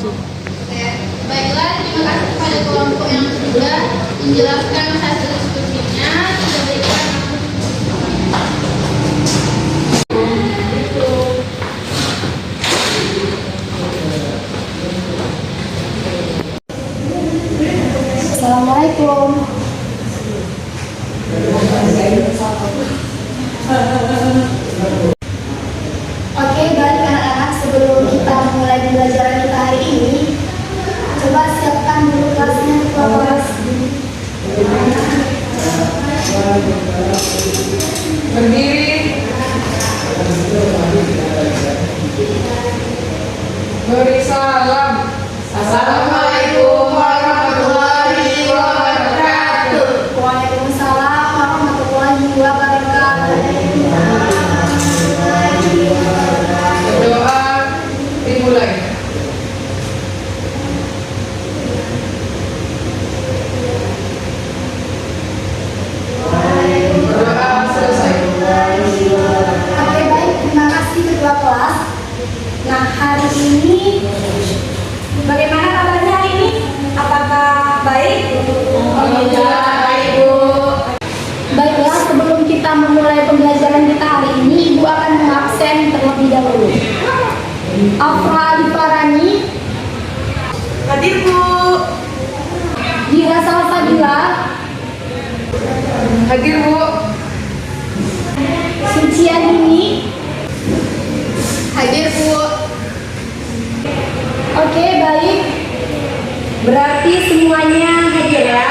Oke, baiklah, terima kasih kepada kelompok yang sudah menjelaskan hasil diskusinya. Sudah berikan Assalamualaikum. Oke, baik anak-anak, sebelum kita mulai pembelajaran kita hari ini, coba siapkan dulu kelasnya, ketua kelas. Berdiri. Beri salam. Assalamualaikum warahmatullahi wabarakatuh. Waalaikumsalam warahmatullahi wabarakatuh. Berdoa dimulai. Berdoa selesai. Oke, baik, terima kasih ketua kelas. Nah, hari ini bagaimana kabarnya hari ini? Apakah baik? Alhamdulillah, baik, Bu. Baiklah, sebelum kita memulai pembelajaran kita hari ini, Ibu akan mengabsen terlebih dahulu. Afra Diparani, Hadir, Bu. Dira Salsabila, Hadir, Bu. Sucianini. hadir, Bu. Oke, baik. Berarti semuanya hadir ya.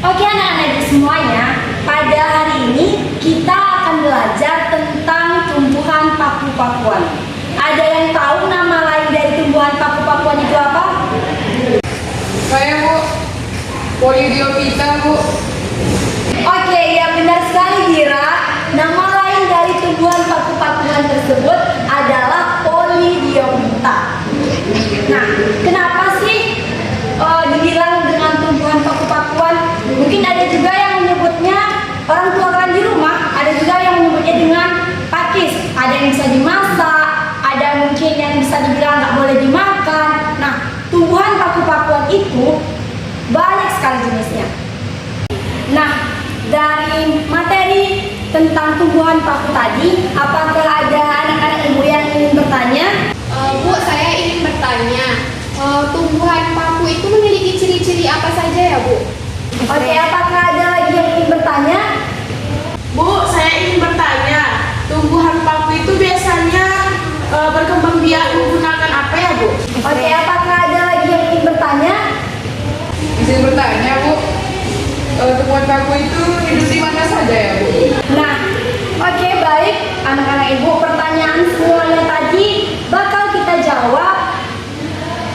Oke anak-anak semuanya, pada hari ini kita akan belajar tentang tumbuhan paku-pakuan. Ada yang tahu nama lain dari tumbuhan paku-pakuan itu apa? Saya, Bu. Polidiopita, Bu. Oke, ya benar sekali Dira. Nama lain dari tumbuhan paku-pakuan tersebut adalah Polidiopita. Nah, kenapa sih dibilang dengan tumbuhan paku-pakuan? Mungkin ada juga yang menyebutnya orang tua kalian di rumah, ada juga yang menyebutnya dengan pakis. Ada yang bisa dimasak, ada mungkin yang bisa dibilang nggak boleh dimakan. Nah, tumbuhan paku-pakuan itu banyak sekali jenisnya. Nah, dari materi tentang tumbuhan paku tadi, apakah ada anak-anak ibu yang ingin bertanya? Bu, saya ingin bertanya, tumbuhan paku itu memiliki ciri-ciri apa saja ya, Bu? Oke, apakah ada lagi yang ingin bertanya? Bu, saya ingin bertanya, tumbuhan paku itu biasanya berkembang biak menggunakan apa ya, Bu? Oke, apakah ada lagi yang ingin bertanya? Izin bertanya, Bu. Tumbuhan paku itu hidup di mana saja ya, Bu? Nah, oke, baik anak-anak ibu, pertanyaan semuanya tadi bakal kita jawab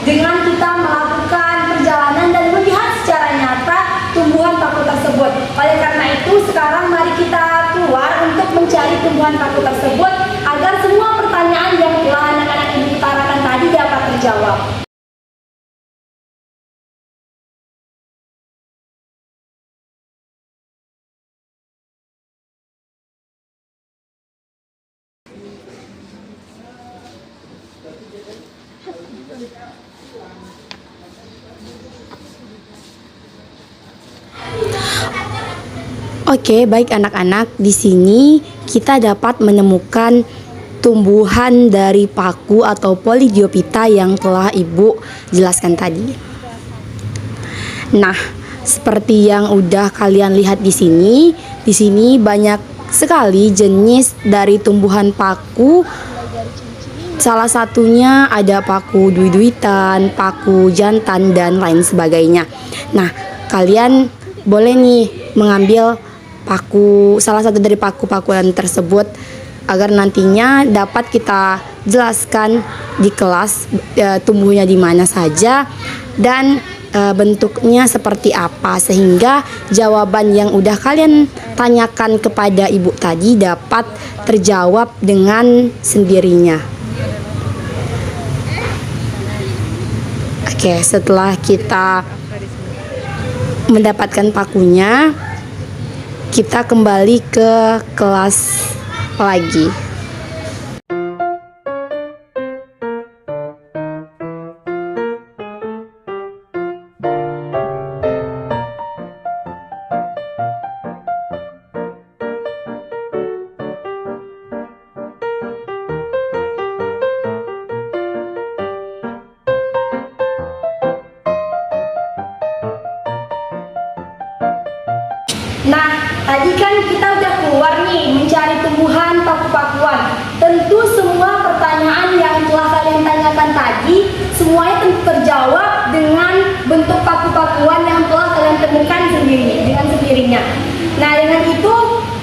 dengan kita melakukan perjalanan dan melihat secara nyata tumbuhan paku tersebut. Oleh karena itu, sekarang mari kita keluar untuk mencari tumbuhan paku tersebut agar semua pertanyaan yang telah anak-anak ibu utarakan tadi dapat terjawab. Oke, baik anak-anak, di sini kita dapat menemukan tumbuhan dari paku atau Polidiopita yang telah Ibu jelaskan tadi. Nah, seperti yang udah kalian lihat di sini banyak sekali jenis dari tumbuhan paku. Salah satunya ada paku duit-duitan, paku jantan, dan lain sebagainya. Nah, kalian boleh nih mengambil salah satu dari paku-pakuan tersebut agar nantinya dapat kita jelaskan di kelas tumbuhnya di mana saja dan bentuknya seperti apa, sehingga jawaban yang udah kalian tanyakan kepada ibu tadi dapat terjawab dengan sendirinya. Oke, setelah kita mendapatkan pakunya, kita kembali ke kelas lagi. Nah, tadi kan kita udah keluar nih mencari tumbuhan paku-pakuan. Tentu semua pertanyaan yang telah kalian tanyakan tadi semuanya tentu terjawab dengan bentuk paku-pakuan yang telah kalian temukan dengan sendirinya. Nah, dengan itu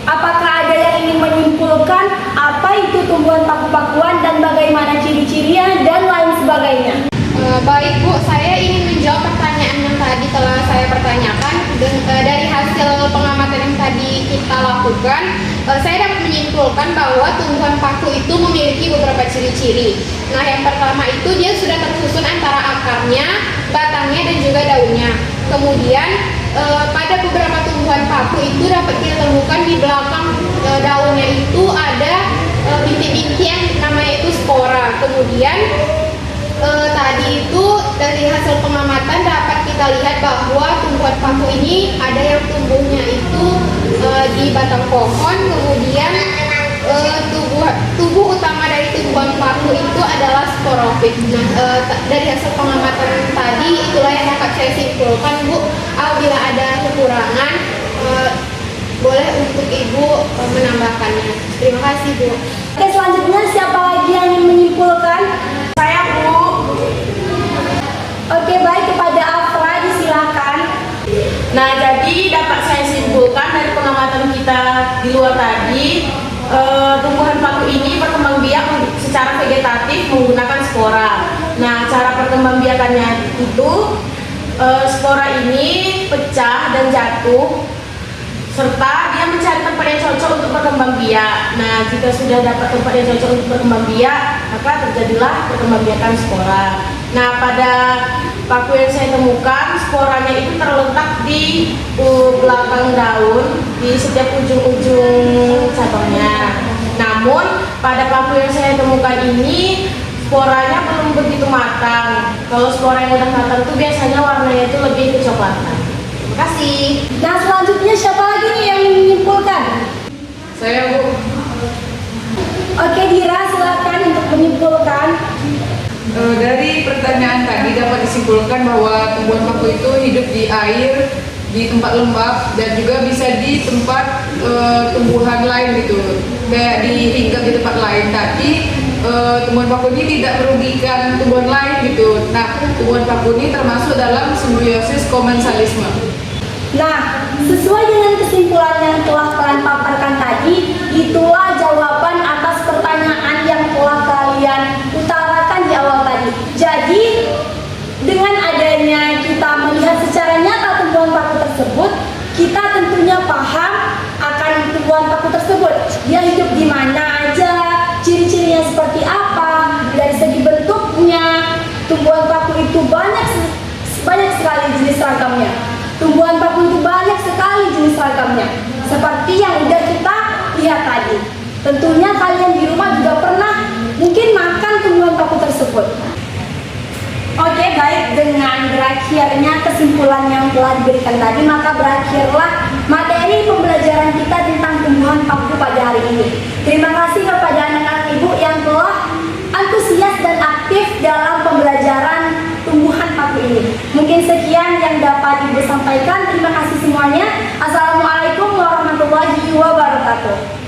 apakah ada yang ingin menyimpulkan apa itu tumbuhan paku-pakuan dan bagaimana ciri-cirinya dan lain sebagainya? Baik Bu, saya ingin menjawab pertanyaan yang tadi telah saya pertanyakan. Dari hasil pengamatan yang tadi kita lakukan, saya dapat menyimpulkan bahwa tumbuhan paku itu memiliki beberapa ciri-ciri. Nah, yang pertama itu dia sudah tersusun antara akarnya, batangnya, dan juga daunnya. Kemudian pada beberapa tumbuhan paku itu dapat kita temukan di belakang daunnya itu ada bintik-bintik yang namanya itu spora. Kemudian tadi itu dari hasil pengamatan dapat kita lihat bahwa tumbuhan paku ini ada yang tumbuhnya itu di batang pohon, kemudian tubuh utama dari tumbuhan paku itu adalah sporofit. Nah, dari hasil pengamatan tadi itulah yang dapat saya simpulkan Bu. Apabila ada kekurangan boleh untuk Ibu menambahkannya. Terima kasih Bu. Oke, selanjutnya siapa lagi yang ingin menyimpulkan? Saya Bu. Oke, baik, kepada Afra disilakan. Nah, jadi dapat saya simpulkan dari pengamatan kita di luar tadi, tumbuhan paku ini berkembang biak secara vegetatif menggunakan spora. Nah, cara perkembangbiakannya itu spora ini pecah dan jatuh, serta dia mencari tempat yang cocok untuk berkembang biak. Nah, jika sudah dapat tempat yang cocok untuk berkembang biak, maka terjadilah perkembangbiakan spora. Nah, pada paku yang saya temukan, sporanya itu terletak di belakang daun, di setiap ujung-ujung cabangnya. Namun, pada paku yang saya temukan ini, sporanya belum begitu matang. Kalau spora yang udah matang itu biasanya warnanya itu lebih kecoklatan. Terima kasih. Nah, selanjutnya siapa lagi nih yang ingin menyimpulkan? Saya Bu. Oke, Dira, silakan untuk menyimpulkan. Dari pertanyaan tadi dapat disimpulkan bahwa tumbuhan paku itu hidup di air, di tempat lembab, dan juga bisa di tempat tumbuhan lain gitu, kayak dihinggap di tempat lain. Tapi tumbuhan paku ini tidak merugikan tumbuhan lain gitu. Nah, tumbuhan paku ini termasuk dalam simbiosis komensalisme. Nah, sesuai dengan kesimpulan yang telah kalian paparkan tadi, itulah jawaban atas pertanyaan yang telah kalian utarakan di awal tadi. Jadi, dengan adanya kita melihat secara nyata tumbuhan paku tersebut, kita tentunya paham akan tumbuhan paku tersebut. Dia hidup di mana aja, ciri-cirinya seperti apa, dari segi bentuknya. Tumbuhan paku itu banyak sekali jenis ragamnya. Tumbuhan paku itu banyak sekali jenis ragamnya, seperti yang udah kita lihat tadi. Tentunya kalian di rumah juga pernah mungkin makan tumbuhan paku tersebut. Oke, baik, dengan berakhirnya kesimpulan yang telah diberikan tadi, maka berakhirlah materi pembelajaran kita tentang tumbuhan paku pada hari ini. Terima kasih kepada anak-anak ibu yang telah antusias dan aktif dalam pembelajaran tumbuhan paku ini. Mungkin sekian yang dapat Ibu sampaikan. Terima kasih semuanya. Assalamualaikum warahmatullahi wabarakatuh.